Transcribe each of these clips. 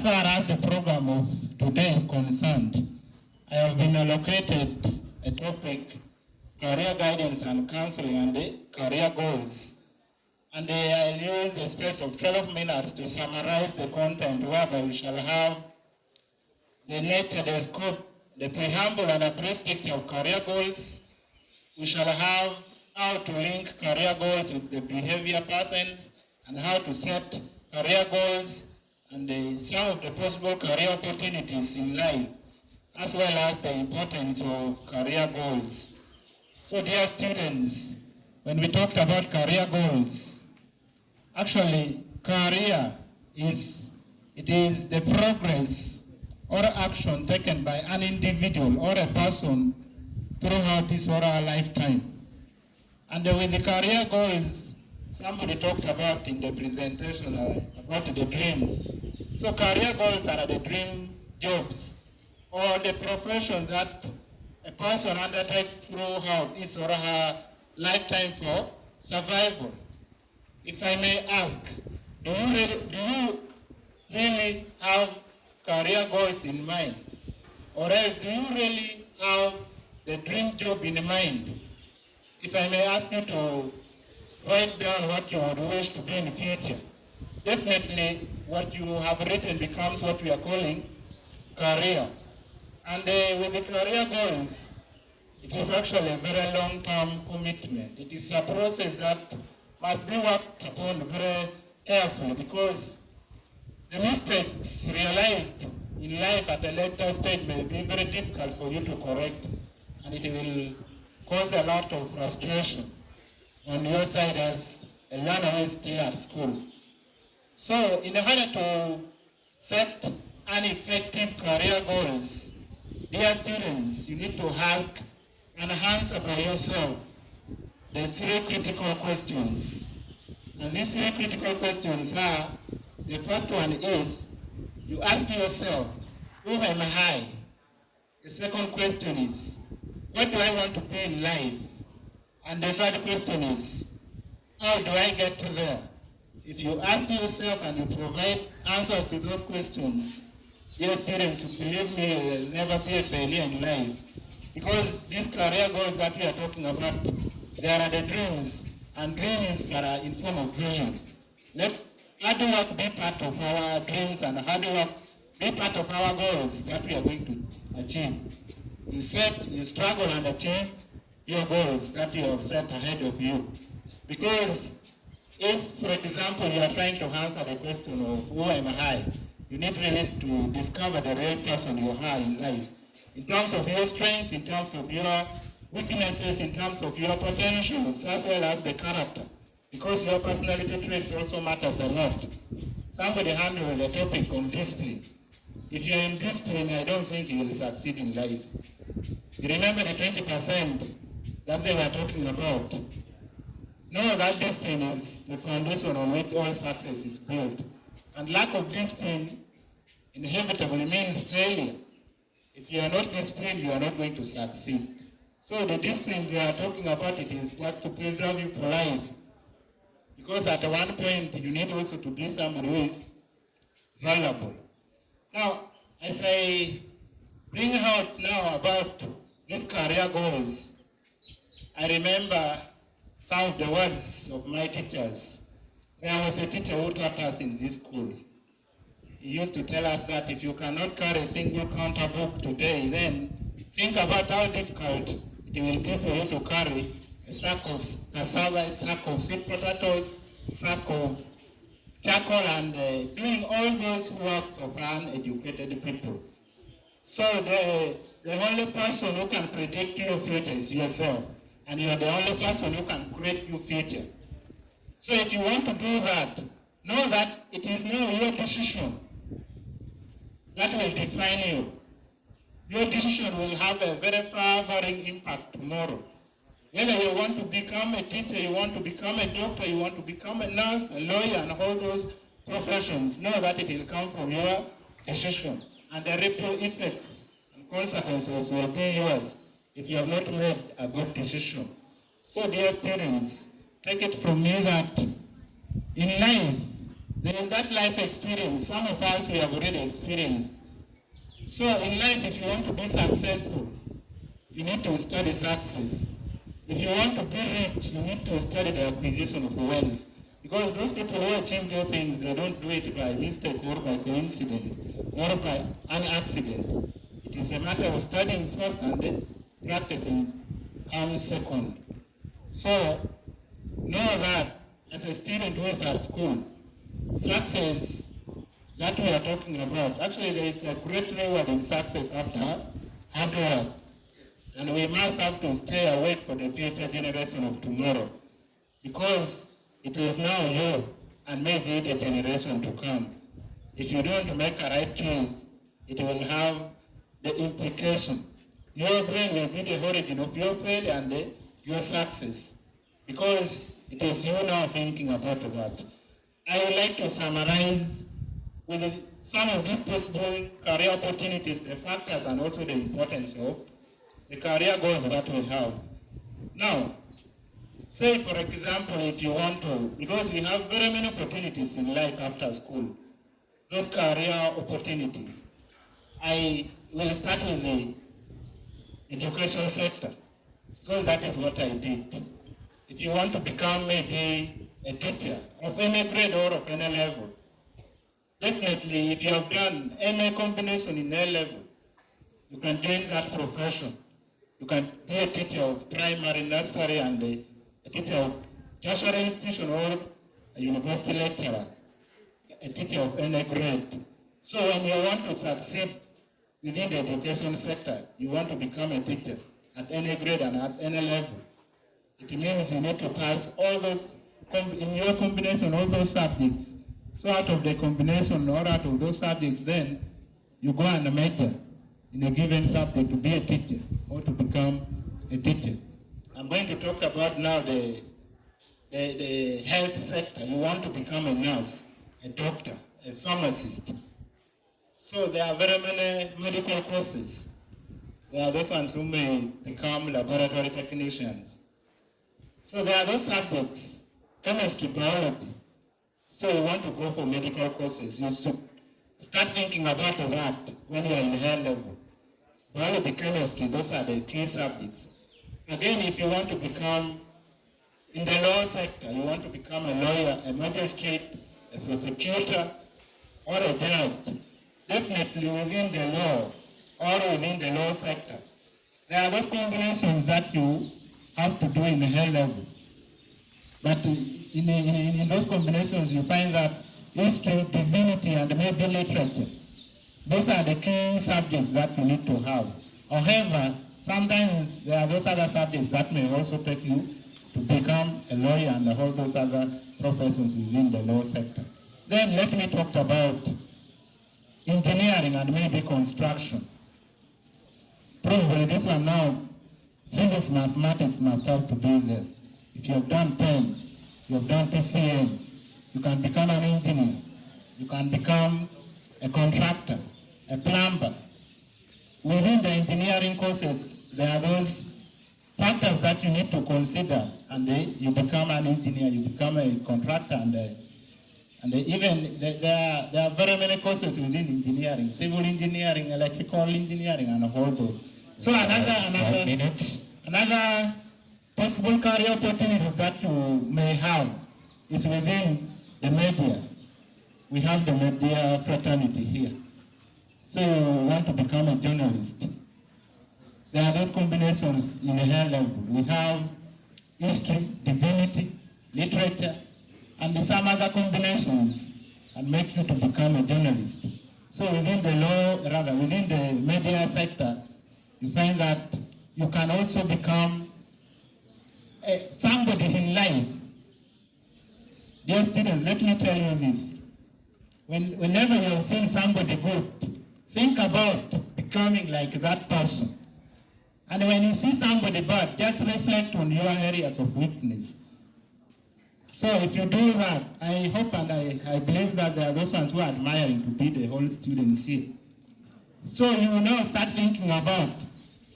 far as the program of today is concerned, I have been allocated a topic, career guidance and counseling and the career goals. And I'll use a space of 12 minutes to summarize the content, whereby we shall have the nature, the scope, the preamble, and a brief picture of career goals. We shall have how to link career goals with the behavior patterns and how to set career goals and some of the possible career opportunities in life, as well as the importance of career goals. So dear students, when we talked about career goals, actually career is the progress or action taken by an individual or a person throughout his or her lifetime. And with the career goals, somebody talked about in the presentation about the dreams. So career goals are the dream jobs or the profession that a person undertakes throughout his or her lifetime for survival. If I may ask, do you really have career goals in mind? Or else do you really have the dream job in mind? If I may ask you to write down what you would wish to be in the future, definitely what you have written becomes what we are calling career. And with the career goals, it is actually a very long-term commitment. It is a process that must be worked upon very carefully, because the mistakes realized in life at a later stage may be very difficult for you to correct, and it will cause a lot of frustration on your side as a learner who is still at school. So in order to set an effective career goals, dear students, you need to ask and answer by yourself the three critical questions. And these three critical questions are, the first one is, you ask yourself, who am I? The second question is, what do I want to be in life? And the third question is, how do I get to there? If you ask yourself and you provide answers to those questions, dear students, believe me, you will never be a failure in life. Because these career goals that we are talking about, they are the dreams, and dreams are in form of vision. Let hard work be part of our dreams, and hard work be part of our goals that we are going to achieve. You set, you struggle and achieve your goals that you have set ahead of you. Because if, for example, you are trying to answer the question of who am I, you need really to discover the real person you are in life. In terms of your strength, in terms of your weaknesses, in terms of your potentials, as well as the character. Because your personality traits also matters a lot. Somebody handled the topic on discipline. If you're in discipline, I don't think you will succeed in life. You remember the 20% that they were talking about? No, that discipline is the foundation on which all success is built. And lack of discipline inevitably means failure. If you are not disciplined, you are not going to succeed. So the discipline they are talking about, it is just to preserve you for life. Because at one point, you need also to be somebody who is valuable. Now, as I bring out now about these career goals, I remember some of the words of my teachers. There was a teacher who taught us in this school. He used to tell us that if you cannot carry a single counter book today, then think about how difficult it will be for you to carry a sack of cassava, a sack of sweet potatoes, a sack of charcoal, and doing all those works of uneducated people. So the only person who can predict your future is yourself, and you are the only person who can create your future. So if you want to do that, know that it is now your decision that will define you. Your decision will have a very far-varying impact tomorrow. Whether you want to become a teacher, you want to become a doctor, you want to become a nurse, a lawyer, and all those professions, know that it will come from your decision. And the ripple effects and consequences will be yours if you have not made a good decision. So dear students, take it from me that in life, There is that life experience. Some of us, we have already experienced. So in life, if you want to be successful, you need to study success. If you want to be rich, you need to study the acquisition of wealth. Because those people who achieve those things, they don't do it by mistake or by coincidence or by an accident. It is a matter of studying first and then practicing comes second. So know that as a student who is at school, success that we are talking about, actually there is a great reward in success after hard work. And we must have to stay awake for the future generation of tomorrow, because it is now you and maybe the generation to come. If you don't make a right choice, it will have the implication. Your brain will be the origin of your failure and your success, because it is you now thinking about that. I would like to summarize with some of these possible career opportunities, the factors and also the importance of the career goals that we have. Now, say for example, if you want to, because we have very many opportunities in life after school, those career opportunities. I will start with the education sector, because that is what I did. If you want to become maybe a teacher of any grade or of any level, definitely if you have done any combination in A level, you can join that profession. You can be a teacher of primary, nursery, and a teacher of tertiary institution or a university lecturer, a teacher of any grade. So when you want to succeed within the education sector, you want to become a teacher at any grade and at any level, it means you need to pass all those, in your combination, all those subjects. So out of the combination or out of those subjects, then you go and major in a given subject to be a teacher or to become a teacher. I'm going to talk about now the health sector. You want to become a nurse, a doctor, a pharmacist. So there are very many medical courses. There are those ones who may become laboratory technicians. So there are those subjects, chemistry, biology. So you want to go for medical courses. You should start thinking about that when you are in high level. Biology, chemistry, those are the key subjects. Again, if you want to become in the law sector, you want to become a lawyer, a magistrate, a prosecutor, or a judge, definitely within the law or within the law sector, there are those combinations that you have to do in a high level. But in those combinations, you find that history, divinity, and maybe literature, those are the key subjects that you need to have. However, sometimes there are those other subjects that may also take you to become a lawyer and all those other professions within the law sector. Then let me talk about engineering and maybe construction. Probably this one now, physics, mathematics must have to be there. If you have done 10, you have done PCM, you can become an engineer, you can become a contractor, a plumber. Within the engineering courses, there are those factors that you need to consider, and you become an engineer, you become a contractor, and even there are very many courses within engineering, civil engineering, electrical engineering, and all those. So another possible career opportunities that you may have is within the media. We have the media fraternity here. So you want to become a journalist. There are those combinations in a high level. We have history, divinity, literature, and some other combinations and make you to become a journalist. So within the media sector, you find that you can also become somebody in life. Dear students, let me tell you this. Whenever you have seen somebody good, think about becoming like that person. And when you see somebody bad, just reflect on your areas of weakness. So if you do that, I hope and I believe that there are those ones who are admiring to be the whole students here. So you will now start thinking about,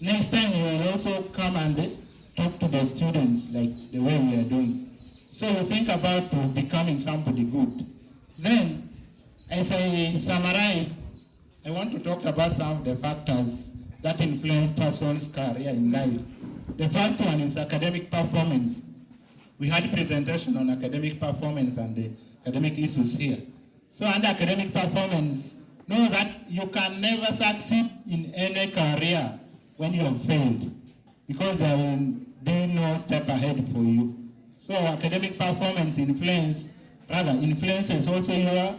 next time you will also come and talk to the students like the way we are doing. So you think about becoming somebody good. Then, as I summarize, I want to talk about some of the factors that influence person's career in life. The first one is academic performance. We had presentation on academic performance and the academic issues here. So under academic performance, know that you can never succeed in any career when you have failed, because there will be no step ahead for you. So academic performance influences also your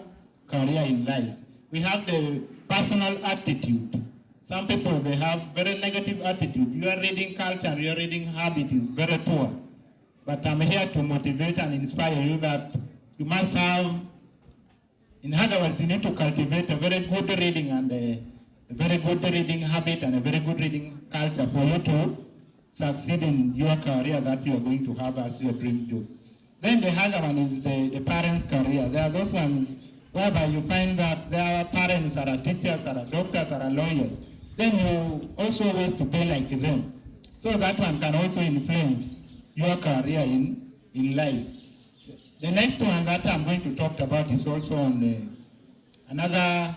career in life. We have the personal attitude. Some people, they have very negative attitude. Your reading culture and your reading habit is very poor. But I'm here to motivate and inspire you that you must have, in other words, you need to cultivate a very good reading and a very good reading habit and a very good reading culture for you to succeed in your career that you are going to have as your dream job. Then the other one is the parents' career. There are those ones whereby you find that their parents are teachers, are doctors, are lawyers. Then you also wish to be like them. So that one can also influence your career in life. The next one that I'm going to talk about is also on another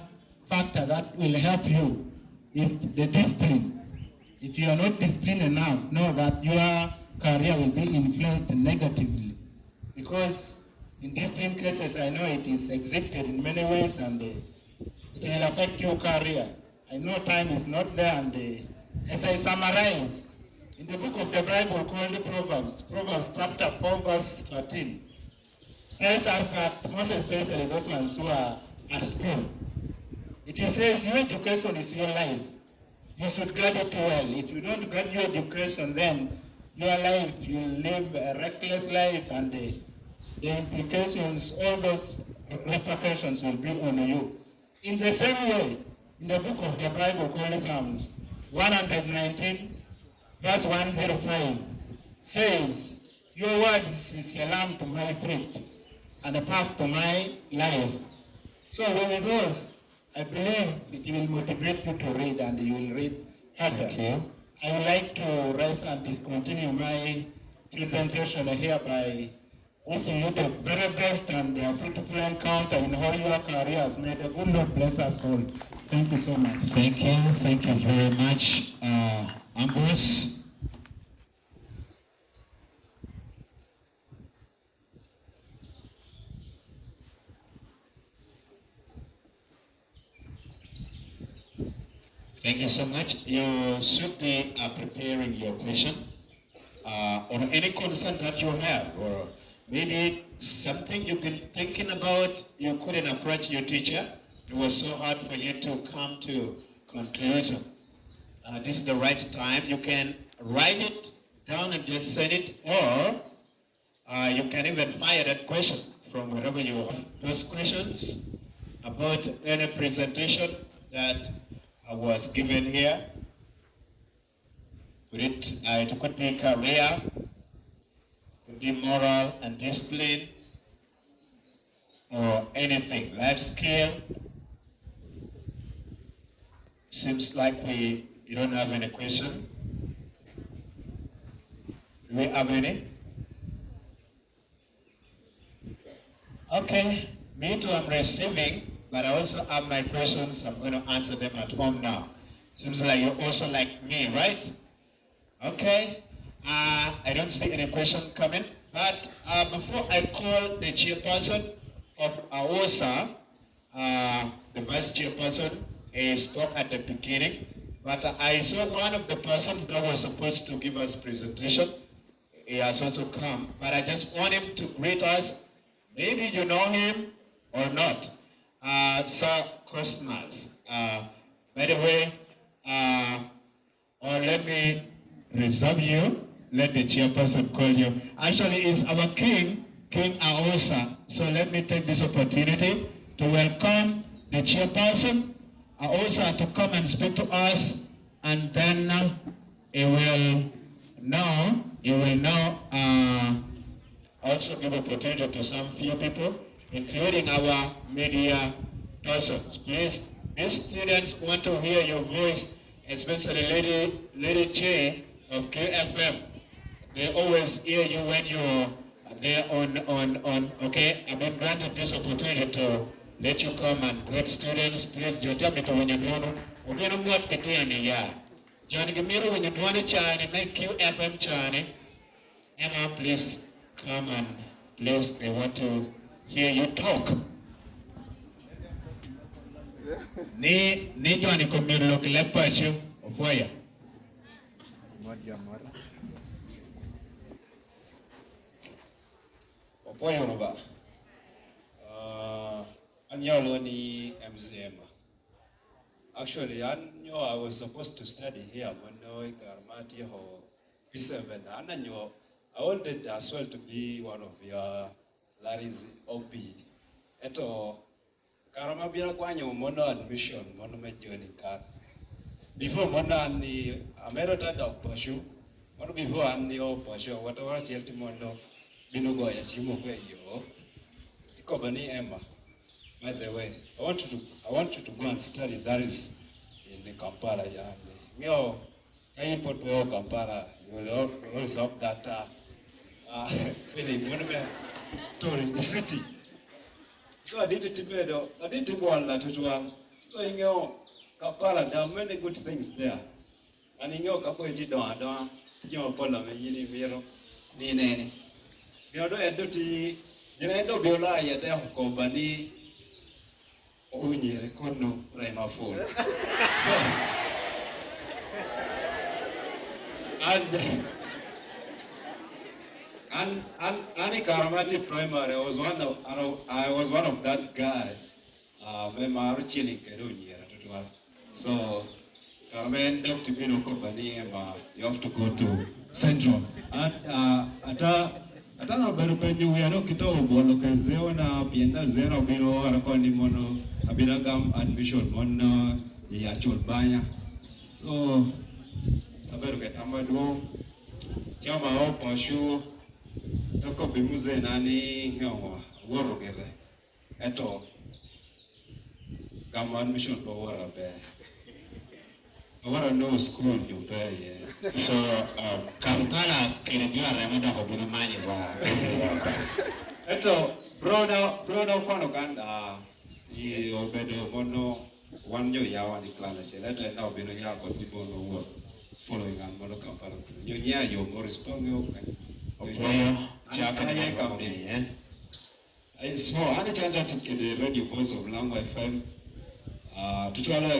factor that will help you is the discipline. If you are not disciplined enough, know that your career will be influenced negatively. Because in discipline cases, I know it is exhibited in many ways and it will affect your career. I know time is not there, and as I summarize, in the book of the Bible called Proverbs chapter 4 verse 13, tells us that most especially those ones who are at school, it says your education is your life. You should guard it well. If you don't guard your education, then your life, you live a reckless life, and the implications, all those repercussions will be on you. In the same way, in the book of the Bible called Psalms 119, verse 105, says, your words is a lamp to my feet and a path to my life. So with those, I believe it will motivate you to read, and you will read harder. Okay. I would like to rise and discontinue my presentation here by wishing you the very best and fruitful encounter in all your careers. May the good Lord bless us all. Thank you so much. Thank you very much, Ambrose. Thank you so much. You should be preparing your question or any concern that you have, or maybe something you've been thinking about, you couldn't approach your teacher. It was so hard for you to come to conclusion. This is the right time. You can write it down and just send it, or you can even fire that question from wherever you have. Those questions about any presentation that was given here. It could be career, could be moral and discipline, or anything, life skill. Seems like you don't have any question. Do we have any? Okay, me too, I'm receiving, but I also have my questions. I'm going to answer them at home now. Seems like you're also like me, right? Okay, I don't see any question coming, but before I call the chairperson of Aosa, the vice chairperson, he spoke at the beginning, but I saw one of the persons that was supposed to give us presentation. He has also come, but I just want him to greet us. Maybe you know him or not. Sir Cosmas. By the way, or let me reserve you. Let the chairperson call you. Actually, it's our king, King Aosa. So let me take this opportunity to welcome the chairperson, Aosa, to come and speak to us, and then he will now also give opportunity to some few people, including our media persons. Please, these students want to hear your voice, especially Lady J of KFM. They always hear you when you there on, okay, I've been granted this opportunity to let you come and great students, please, you tell me to when you do, we're going to get ya. John Gamiru, when you want to China, make QFM China. Emma, please come and please, they want to hear you talk. Ni Johnny Comiro Kilepacho, Opoya. Opoya Uruba. Anyalo ni MCM. Actually, I was supposed to study here, Mono, Karmati, or P7. I wanted as well to be one of your Larry's OP. Eto, Karamabira Kwanyo, Mono admission, Mono Majoni card. Before Mono ni Amerita dog pursue, Mono before Anio pursue, whatever Chelty Mono, Binugo Yachimo, yo, Kobani Emma. By the way, I want you to go and study. That is in the Kampala. You can put Kampala. You will always have that feeling to the city. So I did it to bed. I did it one that as well. So in your Kampala, there are many good things there. And in your Kapoeti don't your Pola, you know, Nini. You know, you know, Biola, you tell company. So, and Karamati primary, I was one of that guy. So, Carmen, Dr. Bino Company, you have to go to Central. And atana baru penyu yano kita ubolo kezeo na pienda zero biro arakoni mono abiragam admission mono ya chulbanya. So tabaru ke amadu chama o pashu toko bimuze nani ngawa woro gere eto gam admission ko wora be wora no school you be. So, Kampala kinajua remeda hobuna manyi wa. Eto, broda kono kanda I obedo mono wanyo ya wani klana shela. Eto ena obino ya kotibo no work following and mono Kampala. Nyonya yo mo respond yo kan. Opoya, chaka ya company. So, ane chanda tikede radio voice of Lango FM. Tutuala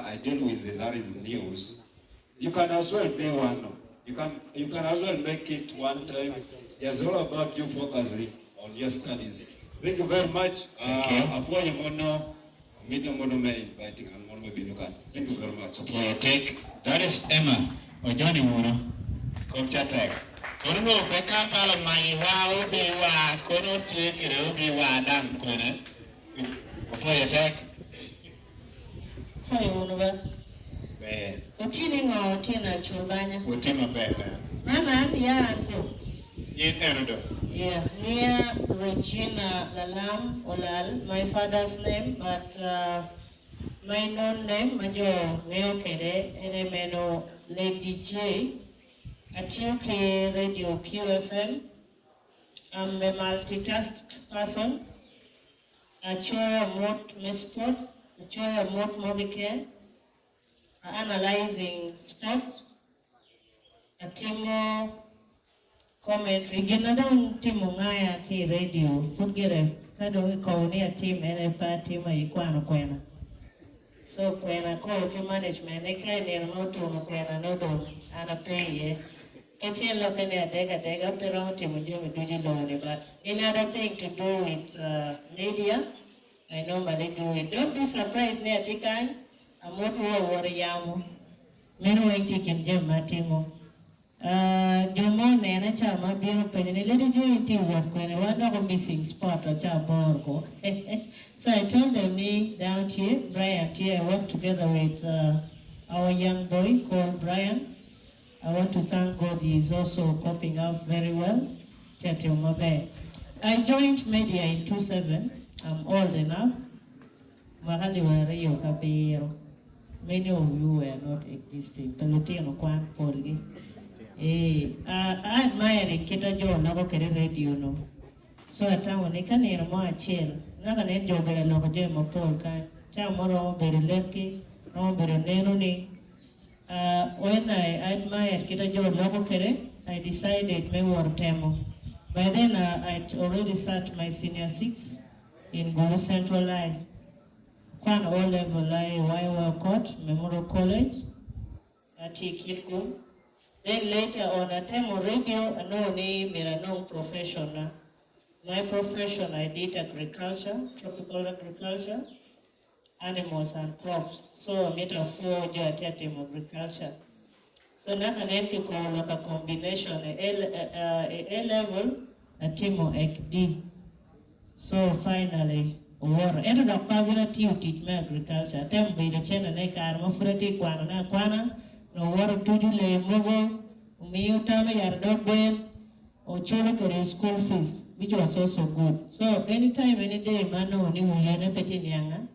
I deal with the Larry's news. You can as well play one. You can as well make it one time. It's all about you focusing on your studies. Thank you very much. Thank you. Thank you very much. Okay, take. That is Emma. Ojoni Muno. Come chat. Kono pe Kampala mai wa obi wa kono take obi wa dan kono. Before you take. Fai unuba. Be. Utini ngo tina chubanya. Utima bebe. Mama ya ando. Yin endo. Yeah, near Regina Lalam Olal, my father's name, but my known name, Majo Meokede, Enemeno Lady J, Atioke Radio QFM. I'm a multitask person. I chair remote sports, I chair remote mobile care, analyzing sports, a team commentary. Ginadong team ngaya ki radio, fugere kado kauni a team NFA team ikwano kwena. So kwena ko ki management eke ni no to no kwena no do ana pay ye. Kati lokene adega pero team jumi duji loni, but any other thing to do with media, I normally do it. Don't be surprised ne atikan amoto wo yamu. Meno tikin jem matimo. Jomo nena chama biyo penye lady jointi what kwene wanda missing spot or chaborgo. So I told them me down here, Brian here, I work together with our young boy called Brian. I want to thank God he is also coping up very well. I joined media in 2007. I'm old enough. Many of you were not existing. I admire it kita jo logo kere radio no. So atawo ni kaneno mo achiel. Naka nen jo bere logo je mapol ka. Cha moro bere leki, no bere neno ni. When I admired kita jo logo kere, I decided me war temo. By then I'd already sat my senior 6 in Gulu Central Line. Kwan O level line Waiwa Court, Memorial College, at Kitgum. Then later on, I time radio, I know name, I know professional. My profession, I did agriculture, tropical agriculture, animals and crops. So I made a 4-year team agriculture. So now I need to call like a combination, a level, a team of XD. So finally, war. Endo da pavina tiu teach me agriculture. Tem be the chena ne kar mo freti kwana na kwana. No war tuju le mogo. Umiyu tame yar dog ben. Or cholo kere school fees, which was also good. So anytime, any day, mano ni uyene peti nyanga,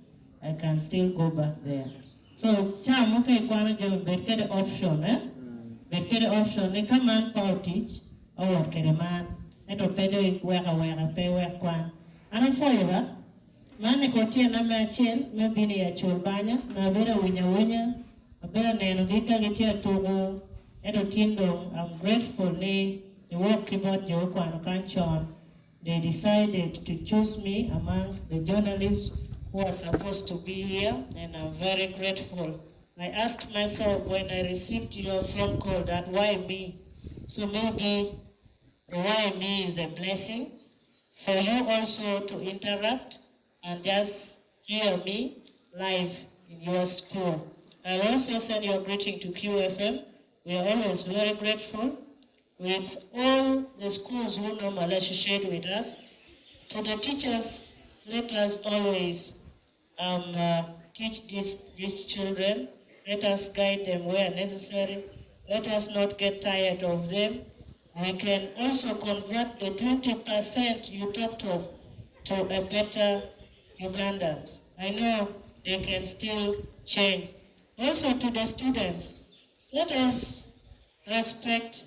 I can still go back there. So cham okay kwana jo betkede option, betkede option ne kaman power teach or kere man. Eto pedo weka pe wek kwan. Ano forever, man ne kotia na machel, me bini ya chulbanya, na vera winya, abera neno gika gitia tugu, eto tindo, I'm grateful ne. The work about Jokwano Kanchon, they decided to choose me among the journalists who are supposed to be here, and I'm very grateful. I asked myself when I received your phone call that why me? So maybe the why me is a blessing for you also to interact and just hear me live in your school. I'll also send your greeting to QFM. We are always very grateful with all the schools who normally associate with us. To the teachers, let us always teach these children. Let us guide them where necessary. Let us not get tired of them. We can also convert the 20% you talked of to a better Ugandans. I know they can still change. Also to the students, let us respect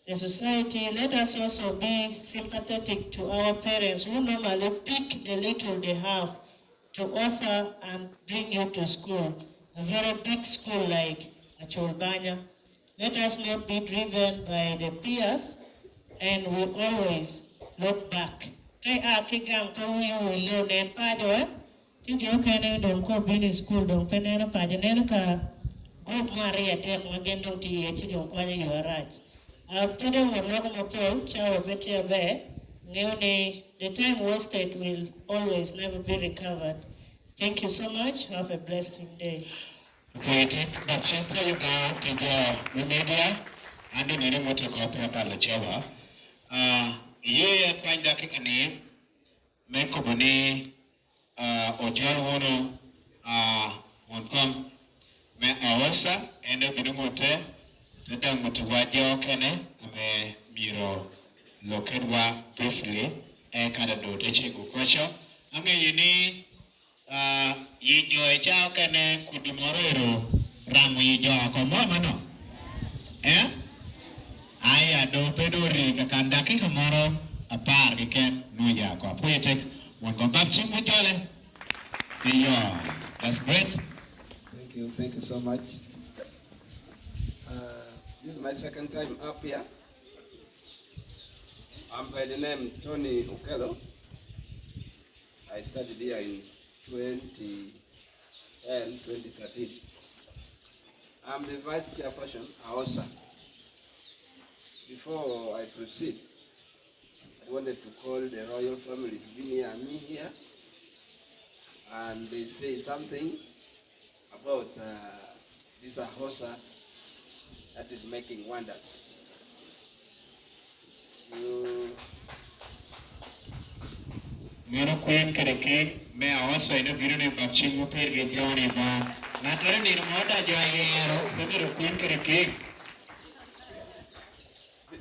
the society. Let us also be sympathetic to our parents who normally pick the little they have to offer and bring you to school. A very big school like Acholbanya. Let us not be driven by the peers, and we always look back. Kay akigang pawiyo ilo nen pajo Tiyo kene don't ko bini school don't penena pajo nena ka group Maria tek magendo ti echi don't kwanya yuarach. Today we're not going to approach our veteran there. The time wasted will always never be recovered. Thank you so much. Have a blessed day. Okay, take the check for you go the media and the name of the copy about the Java. Ye kwanda kikani meko bani ojal wono wonkom me Aosa ende binumote tadang mutuwajo kene ame miro lokedwa briefly kada do teche gukwacho ame yini yijo chao kene kudumorero ramu yijo ko mama no aya do pedori kakandaki kamoro apar kiken nuja ko apoyetek won ko babchi mujole that's great. Thank you so much. This is my second time up here. I'm by the name Tony Ukelo. I studied here in 2013. I'm the vice chairperson, Aosa. Before I proceed, I wanted to call the royal family to be near me here, and they say something about this Aosa that is making wonders. Mero kwen kereke me Aosa ino biru ne babchi mo perge joni ba na tare ni moda joyero mero kwen kereke.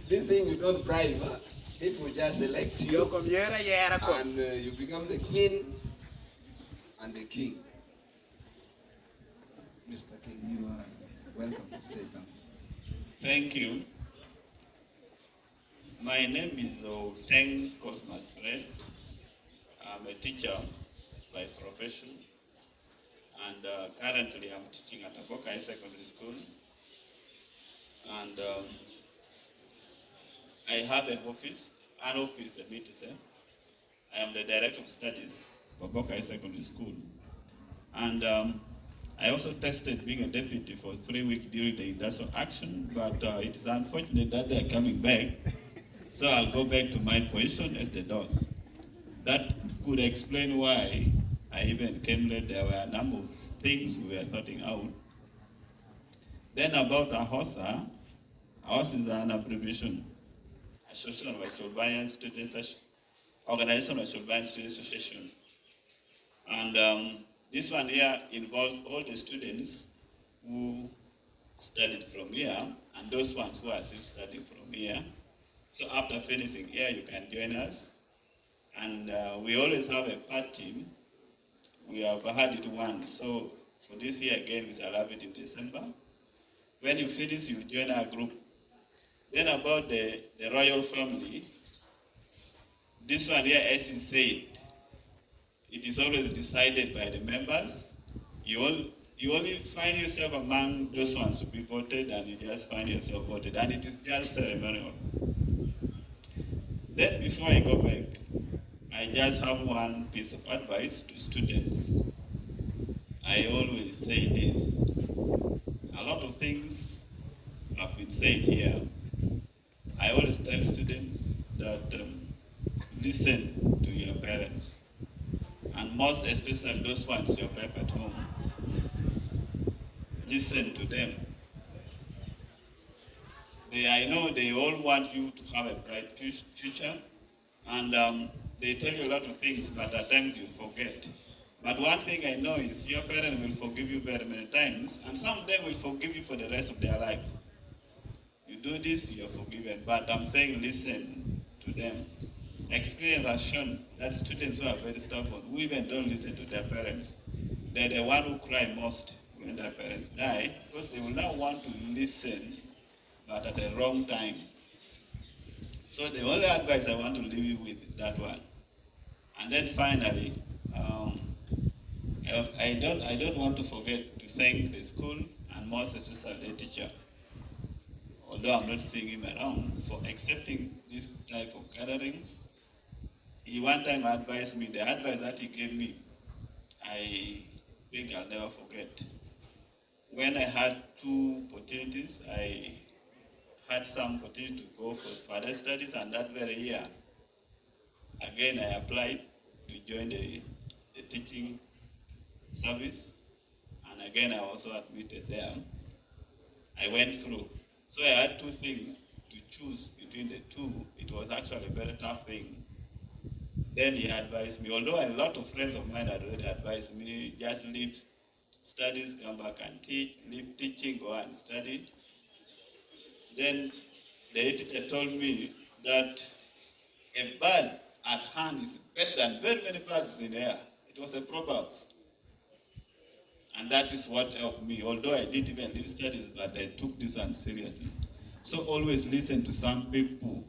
This thing you don't bribe, huh? People just elect you and you become the queen and the king. Mr. King, you are welcome to stay down. Thank you. My name is Teng Cosmas Fred. I'm a teacher by profession, and currently I'm teaching at Aosa High Secondary School. And I have an office, let me to say. I am the Director of Studies for Aosa High Secondary School. And I also tested being a deputy for 3 weeks during the industrial action, but it is unfortunate that they are coming back. So I'll go back to my position as the DOS. That could explain why I even came late. There were a number of things we were sorting out. Then about Aosa, Aosa is an abbreviation, Association of Ashurbanyan Students, Organization of Ashurbanyan Students Association. And this one here involves all the students who studied from here and those ones who are still studying from here. So after finishing here, you can join us. And we always have a part team. We have had it once. So for this year again, we shall have it in December. When you finish, you join our group. Then about the royal family, this one here, as he said, it is always decided by the members. You only find yourself among those ones to be voted, and you just find yourself voted, and it is just ceremonial. Then before I go back, I just have one piece of advice to students. I always say this. A lot of things have been said here. I always tell students that listen to your parents, and most especially those ones you have left at home. Listen to them. I know they all want you to have a bright future, and they tell you a lot of things, but at times you forget. But one thing I know is your parents will forgive you very many times, and some of them will forgive you for the rest of their lives. You do this, you are forgiven. But I'm saying listen to them. Experience has shown that students who are very stubborn, who even don't listen to their parents, they're the one who cry most when their parents die, because they will not want to listen, but at the wrong time. So the only advice I want to leave you with is that one. And then finally, I don't want to forget to thank the school and most especially the teacher, although I'm not seeing him around, for accepting this type of gathering. He one time advised me, the advice that he gave me, I think I'll never forget. When I had 2 opportunities, I had some opportunity to go for further studies, and that very year, again I applied to join the teaching service, and again I also admitted there. I went through. So I had 2 things to choose between the 2. It was actually a very tough thing. Then he advised me, although a lot of friends of mine had already advised me, just leave studies, come back and teach, leave teaching, go and study. Then the teacher told me that a bird at hand is better than very many birds in the air. It was a proverb. And that is what helped me, although I didn't even do studies, but I took this one seriously. So always listen to some people.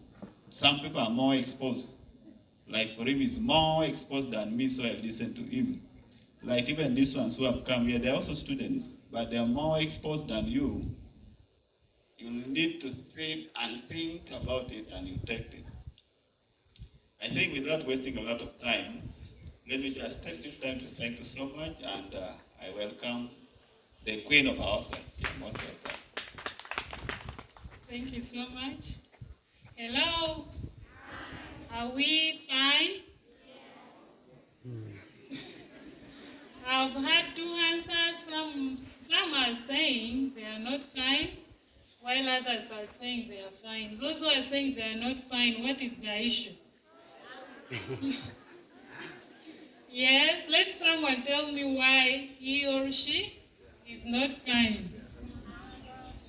Some people are more exposed. Like for him, he's more exposed than me, so I listen to him. Like even these ones who have come here, they're also students, but they're more exposed than you. You need to think about it, and you take it. I think without wasting a lot of time, let me just take this time to thank you so much, and I welcome the Queen of Aosa. You're most welcome. Thank you so much. Hello. Are we fine? I've had 2 answers. Some are saying they are not fine, while others are saying they are fine. Those who are saying they are not fine, what is the issue? Yes, let someone tell me why he or she is not fine.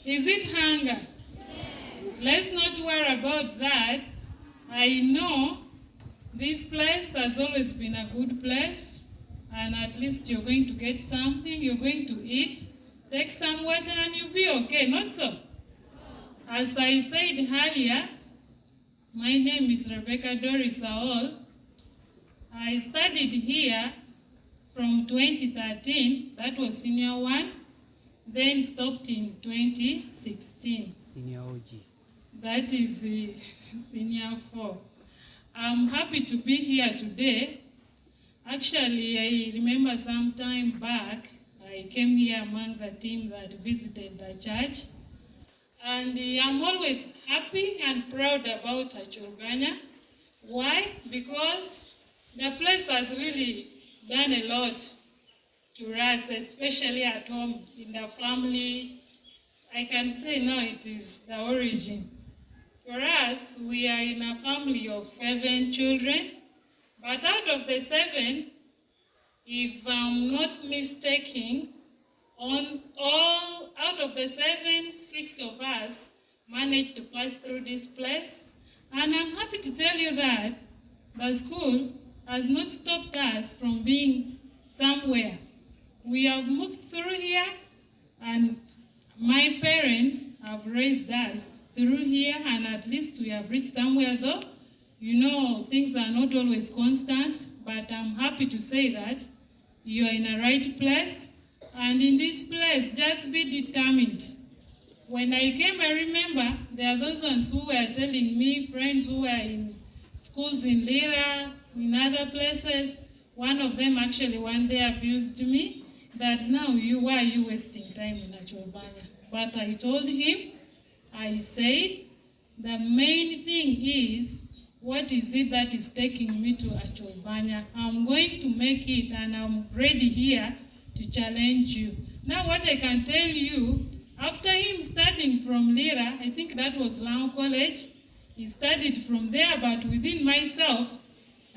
Is it hunger? Let's not worry about that. I know this place has always been a good place, and at least you're going to get something, you're going to eat, take some water, and you'll be okay, not so? As I said earlier, My name is Rebecca Doris Saul. I studied here from 2013, that was senior 1, then stopped in 2016. Senior OG. That is senior 4. I'm happy to be here today. Actually, I remember some time back, I came here among the team that visited the church. And I'm always happy and proud about Achulbanya. Why? Because the place has really done a lot to us, especially at home, in the family. I can say now it is the origin. For us, we are in a family of 7 children, but out of the 7, if I'm not mistaken, out of the 7, 6 of us managed to pass through this place. And I'm happy to tell you that the school has not stopped us from being somewhere. We have moved through here, and my parents have raised us through here, and at least we have reached somewhere though. You know, things are not always constant, but I'm happy to say that you are in a right place. And in this place, just be determined. When I came, I remember there are those ones who were telling me, friends who were in schools in Lira, in other places. One of them actually one day abused me, that now why are you wasting time in Achulbanya? But I told him, I said, the main thing is, what is it that is taking me to Achulbanya? I'm going to make it, and I'm ready here to challenge you. Now what I can tell you, after him studying from Lira, I think that was Lao College, he studied from there, but within myself,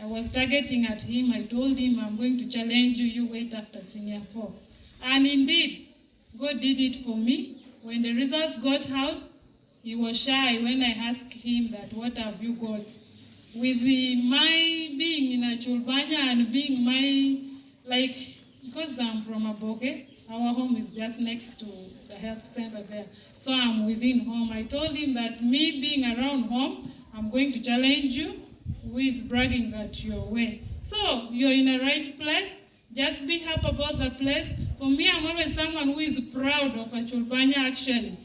I was targeting at him. I told him, I'm going to challenge you, you wait after senior 4. And indeed, God did it for me. When the results got out, he was shy when I asked him that, what have you got? With my being in Achulbanya and being because I'm from Aboge, our home is just next to the health center there. So I'm within home. I told him that me being around home, I'm going to challenge you, who is bragging that you're away. So you're in the right place. Just be happy about the place. For me, I'm always someone who is proud of Achulbanya, actually.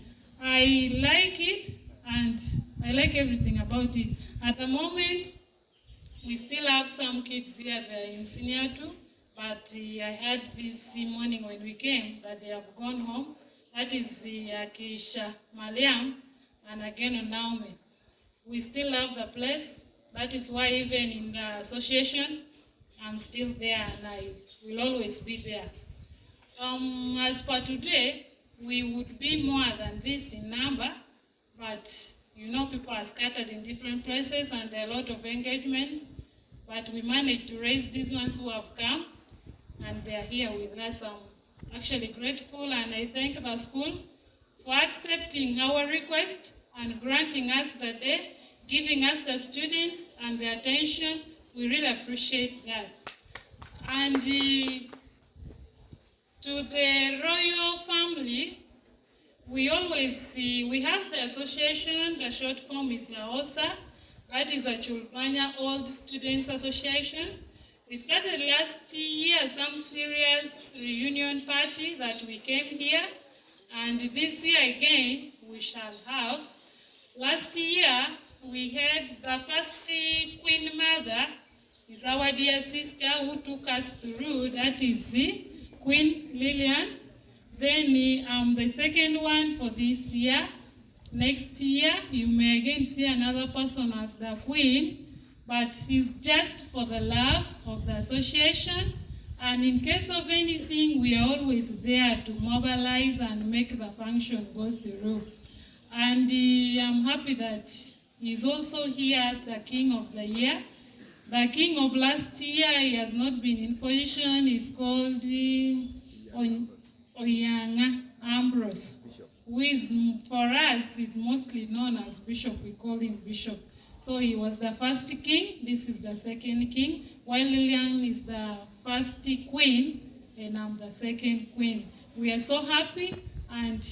I like it, and I like everything about it. At the moment, we still have some kids here, they're in senior 2, but I heard this morning when we came that they have gone home. That is Akisha, Maliam, and again Naomi. We still love the place. That is why even in the association, I'm still there, and I will always be there. As per today, we would be more than this in number, but you know, people are scattered in different places and there are a lot of engagements, but we managed to raise these ones who have come, and they are here with us. I'm actually grateful, and I thank the school for accepting our request and granting us the day, giving us the students and the attention. We really appreciate that. And to the royal family, we always see, we have the association, the short form is Aosa, that is Achulbanya Old Students Association. We started last year some serious reunion party that we came here, and this year again we shall have. Last year we had the first Queen Mother, is our dear sister who took us through, that is Queen Lillian. Then the second one for this year. Next year, you may again see another person as the queen, but it's just for the love of the association. And in case of anything, we are always there to mobilize and make the function go through. And I'm happy that he's also here as the King of the Year. The King of last year, he has not been in position. He's called Oyanga Ambrose, who is, for us, is mostly known as Bishop. We call him Bishop. So he was the first king. This is the second king. While Lillian is the first queen, and I'm the second queen. We are so happy. And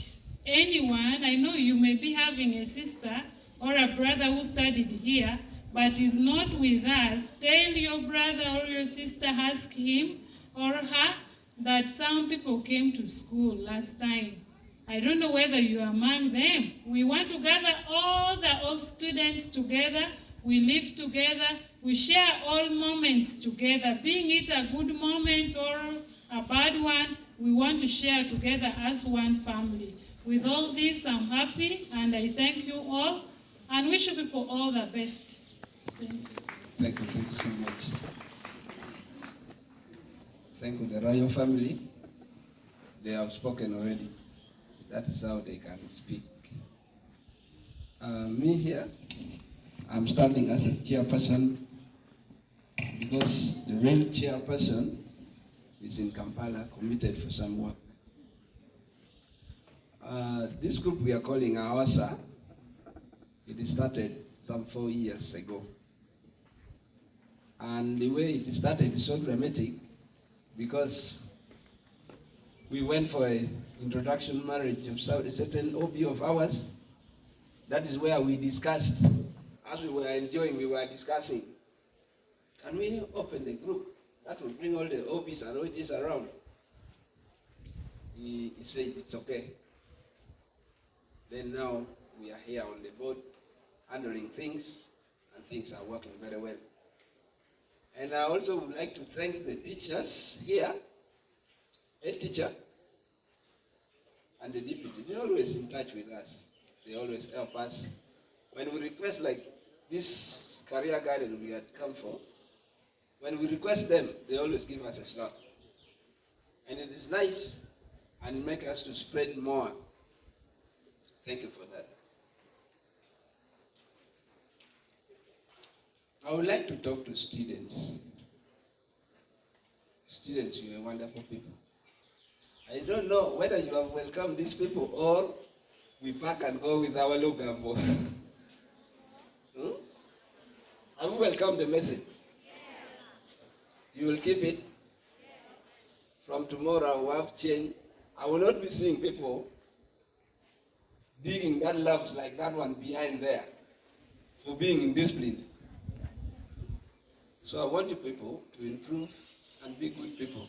anyone, I know you may be having a sister, or a brother who studied here but is not with us, tell your brother or your sister, ask him or her that some people came to school last time. I don't know whether you are among them. We want to gather all the old students together. We live together. We share all moments together. Being it a good moment or a bad one, we want to share together as one family. With all this, I'm happy and I thank you all and wish you people all the best. Thank you. Thank you so much. Thank you, the royal family. They have spoken already. That is how they can speak. Me here, I'm standing as a chairperson because the real chairperson is in Kampala, committed for some work. This group we are calling Aosa, it started some 4 years ago. And the way it started is so dramatic because we went for an introduction marriage of a certain OB of ours. That is where we discussed, as we were enjoying, we were discussing, can we open a group that will bring all the OBs and OGs around? He said it's okay. Then now we are here on the board handling things, and things are working very well. And I also would like to thank the teachers here, a teacher and the deputy. They're always in touch with us. They always help us. When we request like this career garden we had come for, when we request them, they always give us a slot. And it is nice and make us to spread more. Thank you for that. I would like to talk to students. Students, you are wonderful people. I don't know whether you have welcomed these people or we pack and go with our logambo. Have you welcomed the message? Yes. You will keep it? Yes. From tomorrow I will have change. I will not be seeing people digging that logs like that one behind there for being indisciplined. So I want you people to improve and be good people.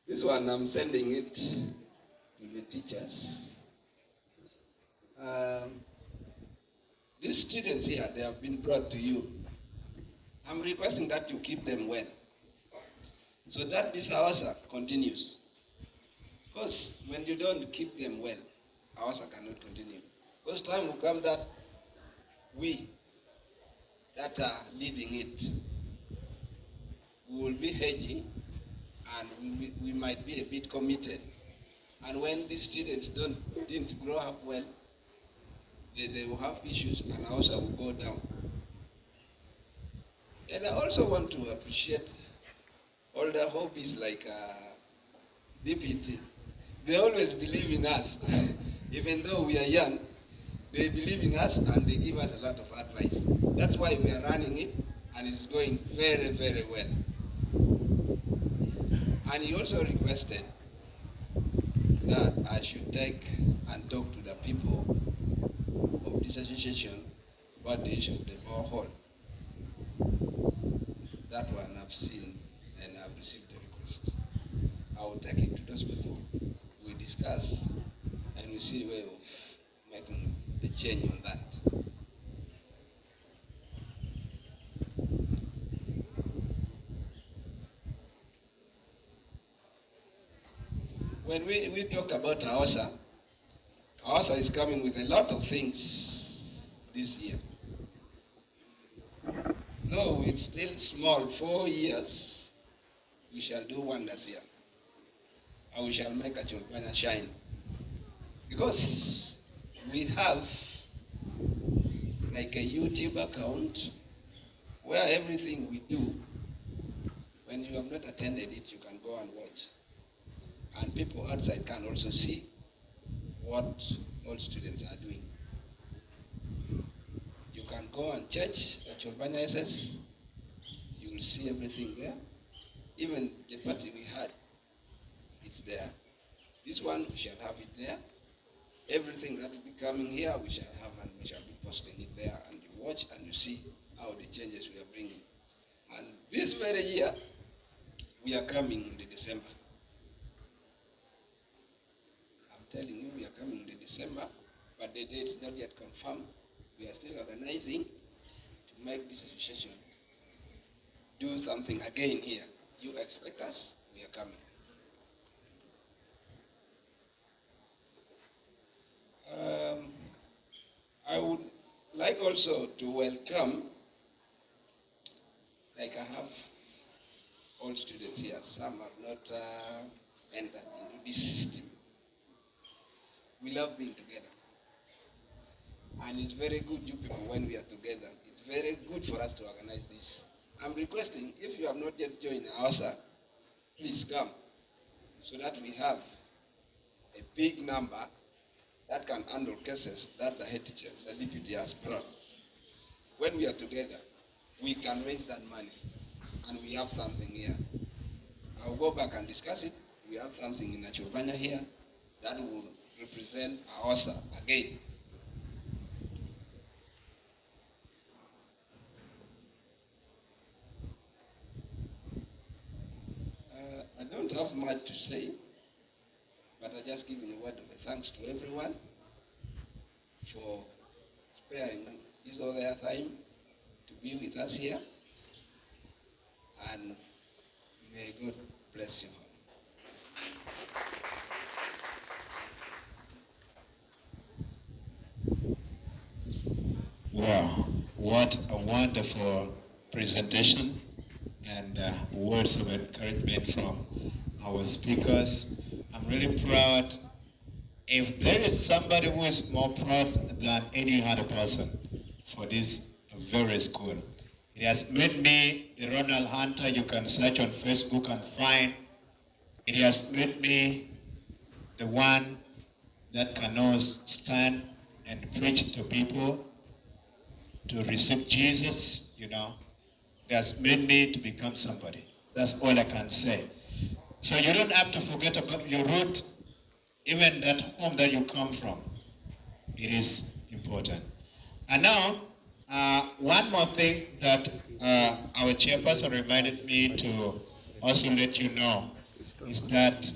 This one I'm sending it to the teachers. These students here, they have been brought to you. I'm requesting that you keep them well, so that this Aosa continues. Because when you don't keep them well, Aosa cannot continue. Because time will come that we that are leading it, we will be hedging and we might be a bit committed. And when these students didn't grow up well, they will have issues and Aosa will go down. And I also want to appreciate all the hobbies like DPT. They always believe in us. Even though we are young, they believe in us and they give us a lot of advice. That's why we are running it and it's going very, very well. And he also requested that I should take and talk to the people of this association about the issue of the borehole. That one I've seen and I've received the request. I will take it to those people. We discuss and we see a way of making a change on that. When we talk about Aosa, Aosa is coming with a lot of things this year. No, it's still small, 4 years. We shall do wonders here. And we shall make Achulpana shine. Because we have like a YouTube account where everything we do, when you have not attended it, you can go and watch. And people outside can also see what all students are doing. You can go and search at your Banya SS. You will see everything there. Even the party we had, it's there. This one, we shall have it there. everything that will be coming here, we shall have and we shall be posting it there, and you watch and you see how the changes we are bringing. And this very year, we are coming in the December. I'm telling you, we are coming in the December, but the date is not yet confirmed. We are still organizing to make this association do something again here. You expect us, we are coming. I would like also to welcome, like I have all students here, some have not entered into this system. We love being together. And it's very good, you people, when we are together. It's very good for us to organize this. I'm requesting, if you have not yet joined Aosa, please come, so that we have a big number that can handle cases that the head teacher, the deputy has brought. When we are together, we can raise that money, and we have something here. I'll go back and discuss it. We have something in Achubanya here that will represent Aosa again. I don't have much to say, but I just give a word of thanks to everyone for sparing this all their time to be with us here, and may God bless you all. Wow, what a wonderful presentation and words of encouragement from our speakers. I'm really proud. If there is somebody who is more proud than any other person for this very school, it has made me the Ronald Hunter you can search on Facebook and find. It has made me the one that can always stand and preach to people to receive Jesus, you know. It has made me to become somebody. That's all I can say. So you don't have to forget about your root, even that home that you come from. It is important. And now, one more thing that our chairperson reminded me to also let you know is that